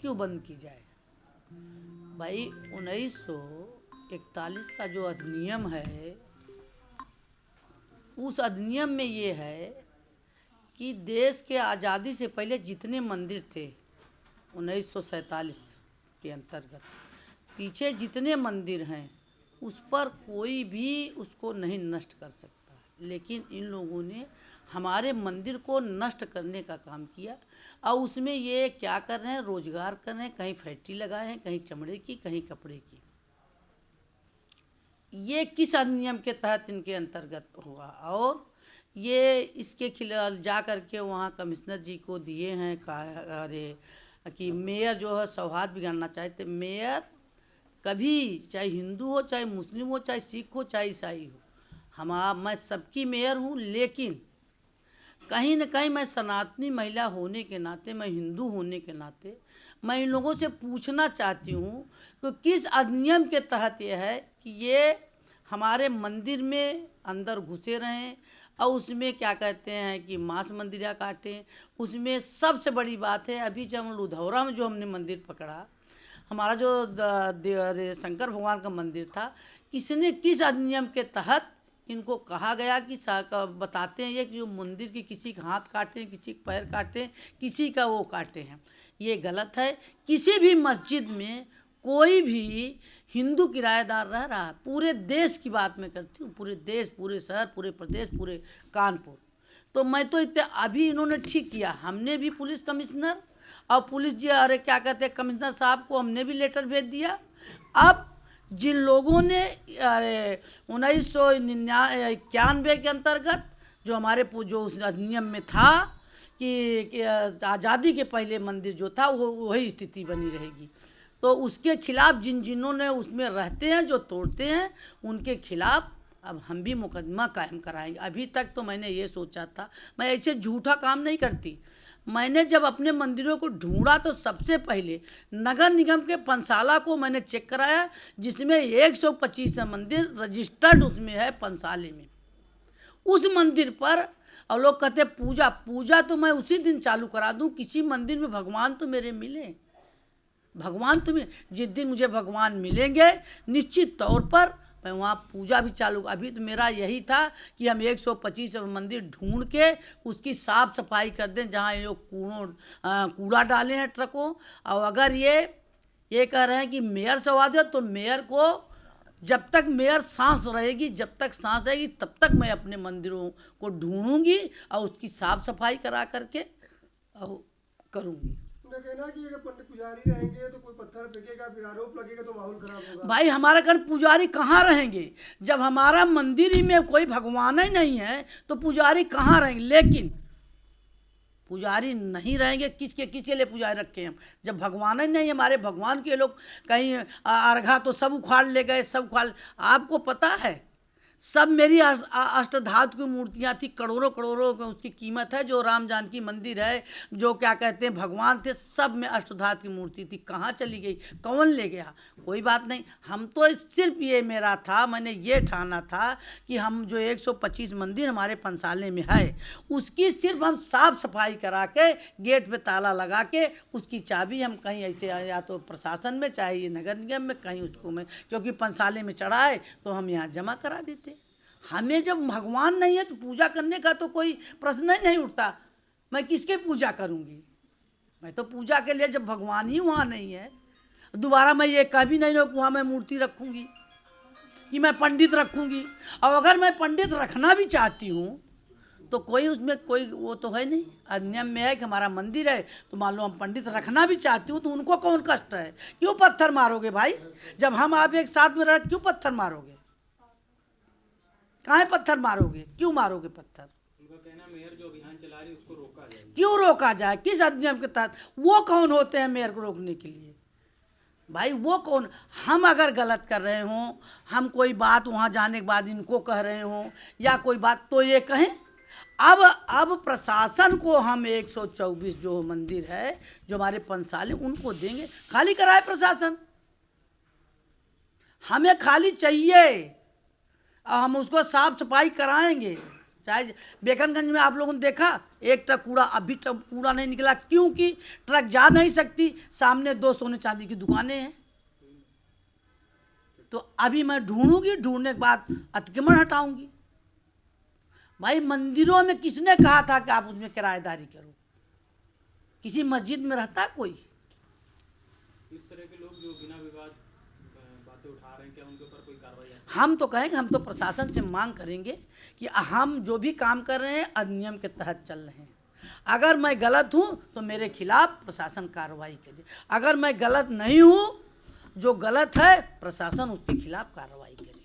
क्यों बंद की जाए? भाई 1941 का जो अधिनियम है, उस अधिनियम में ये है कि देश के आज़ादी से पहले जितने मंदिर थे 1947 के अंतर्गत, पीछे जितने मंदिर हैं उस पर कोई भी उसको नहीं नष्ट कर सकता। लेकिन इन लोगों ने हमारे मंदिर को नष्ट करने का काम किया। और उसमें ये क्या कर रहे हैं, रोजगार कर रहे हैं, कहीं फैक्ट्री लगाए हैं, कहीं चमड़े की, कहीं कपड़े की। ये किस अधिनियम के तहत इनके अंतर्गत होगा? और ये इसके खिलाफ जा कर के वहाँ कमिश्नर जी को दिए हैं, कहा अरे कि मेयर जो है सौहार्द बिगाड़ना चाहते। मेयर कभी, चाहे हिंदू हो, चाहे मुस्लिम हो, चाहे सिख हो, चाहे ईसाई हो, मैं सबकी मेयर हूँ। लेकिन कहीं न कहीं मैं सनातनी महिला होने के नाते, मैं हिंदू होने के नाते, मैं इन लोगों से पूछना चाहती हूँ कि किस अधिनियम के तहत ये है कि ये हमारे मंदिर में अंदर घुसे रहें और उसमें क्या कहते हैं कि मांस मंदिरा काटें। उसमें सबसे बड़ी बात है, अभी जब हम लुधौरा में जो हमने मंदिर पकड़ा, हमारा जो शंकर भगवान का मंदिर था, किसने किस अधिनियम के तहत इनको कहा गया कि बताते हैं ये कि जो मंदिर की किसी का हाथ काटे, किसी का पैर काटे, किसी का वो काटे हैं, ये गलत है। किसी भी मस्जिद में कोई भी हिंदू किराएदार रह रहा है, पूरे देश की बात मैं करती हूँ, पूरे देश, पूरे शहर, पूरे प्रदेश, पूरे कानपुर, तो मैं तो इतने अभी इन्होंने ठीक किया। हमने भी पुलिस कमिश्नर और पुलिस जी, अरे क्या कहते हैं, कमिश्नर साहब को हमने भी लेटर भेज दिया। अब जिन लोगों ने अरे 1991 के अंतर्गत जो हमारे जो उस अधिनियम में था कि आज़ादी के पहले मंदिर जो था वो वही स्थिति बनी रहेगी, तो उसके खिलाफ जिन्होंने उसमें रहते हैं, जो तोड़ते हैं, उनके खिलाफ अब हम भी मुकदमा कायम कराएंगे। अभी तक तो मैंने ये सोचा था, मैं ऐसे झूठा काम नहीं करती। मैंने जब अपने मंदिरों को ढूंढा तो सबसे पहले नगर निगम के पंसाला को मैंने चेक कराया, जिसमें 125 मंदिर रजिस्टर्ड उसमें है पंसाले में। उस मंदिर पर और लोग कहते पूजा, पूजा तो मैं उसी दिन चालू करा दूं। किसी मंदिर में भगवान तो मेरे मिले, भगवान तुम्हें जिस दिन मुझे भगवान मिलेंगे निश्चित तौर पर मैं वहाँ पूजा भी चालू। अभी तो मेरा यही था कि हम 125 मंदिर ढूंढ के उसकी साफ़ सफाई कर दें, जहाँ ये लोग कूड़ा डाले हैं ट्रकों। और अगर ये कह रहे हैं कि मेयर से वादे, तो मेयर को जब तक मेयर सांस रहेगी, जब तक सांस रहेगी, तब तक मैं अपने मंदिरों को ढूंढूंगी और उसकी साफ़ सफाई करा करके करूँगी। उनका कहना है कि अगर पंडित पुजारी रहेंगे तो कोई पत्थर फेंकेगा, फिर आरोप लगेगा तो माहौल खराब होगा। भाई हमारे घर पुजारी कहाँ रहेंगे? जब हमारा मंदिर ही में कोई भगवान ही नहीं है तो पुजारी कहाँ रहेंगे? लेकिन पुजारी नहीं रहेंगे, किसके लिए पुजारी रखे हम, जब भगवान ही नहीं हमारे। भगवान के लोग कहीं अर्घा तो सब उखाड़ ले गए, सब उखाड़। आपको पता है सब मेरी अष्टधातु की मूर्तियाँ थी, करोड़ों करोड़ों की उसकी कीमत है। जो राम जानकी मंदिर है, जो क्या कहते हैं भगवान थे, सब में अष्टधातु की मूर्ति थी, कहाँ चली गई, कौन ले गया? कोई बात नहीं, हम तो सिर्फ ये मेरा था, मैंने ये ठाना था कि हम जो 125 मंदिर हमारे पंसाले में है उसकी सिर्फ हम साफ सफाई करा के गेट पे ताला लगा के उसकी चाबी हम कहीं ऐसे या तो प्रशासन में, चाहे ये नगर निगम में, कहीं उसको में, क्योंकि पंसाले में चढ़ा है तो हम यहाँ जमा करा देते। हमें जब भगवान नहीं है तो पूजा करने का तो कोई प्रश्न ही नहीं उठता। मैं किसके पूजा करूँगी? मैं तो पूजा के लिए, जब भगवान ही वहाँ नहीं है, दोबारा मैं ये कभी नहीं कि वहाँ मैं मूर्ति रखूँगी, कि मैं पंडित रखूँगी। और अगर मैं पंडित रखना भी चाहती हूँ तो कोई उसमें कोई वो तो है नहीं। अधिनियम में है कि हमारा मंदिर है तो मान लो हम पंडित रखना भी चाहती हूँ तो उनको कौन कष्ट है? क्यों पत्थर मारोगे भाई? जब हम आप एक साथ में रह, क्यों पत्थर मारोगे? काहे पत्थर मारोगे? क्यों मारोगे पत्थर? उनका कहना मेयर जो अभियान चला रही है उसको रोका जाए। क्यों रोका जाए? किस अधिनियम के तहत? वो कौन होते हैं मेयर को रोकने के लिए? भाई वो कौन? हम अगर गलत कर रहे हों, हम कोई बात वहाँ जाने के बाद इनको कह रहे हों या कोई बात, तो ये कहें। अब प्रशासन को हम 124 जो मंदिर है जो हमारे पंसाले, उनको देंगे, खाली कराए प्रशासन। हमें खाली चाहिए और हम उसको साफ सफाई कराएंगे। चाहे बेकनगंज में आप लोगों ने देखा एक ट्रक कूड़ा, अभी ट्रक कूड़ा नहीं निकला क्योंकि ट्रक जा नहीं सकती, सामने 2 सोने चांदी की दुकानें हैं। तो अभी मैं ढूंढूंगी, ढूंढने के बाद अतिक्रमण हटाऊंगी। भाई मंदिरों में किसने कहा था कि आप उसमें किराएदारी करो? किसी मस्जिद में रहता है कोई? इस तरह के लोग जो बिना विवाद बातें उठा रहे हैं, क्या उनके ऊपर कोई कार्रवाई है? हम तो कहेंगे, हम तो प्रशासन से मांग करेंगे कि हम जो भी काम कर रहे हैं अधिनियम के तहत चल रहे हैं। अगर मैं गलत हूं तो मेरे खिलाफ प्रशासन कार्रवाई करे, अगर मैं गलत नहीं हूं, जो गलत है प्रशासन उसके खिलाफ कार्रवाई करे।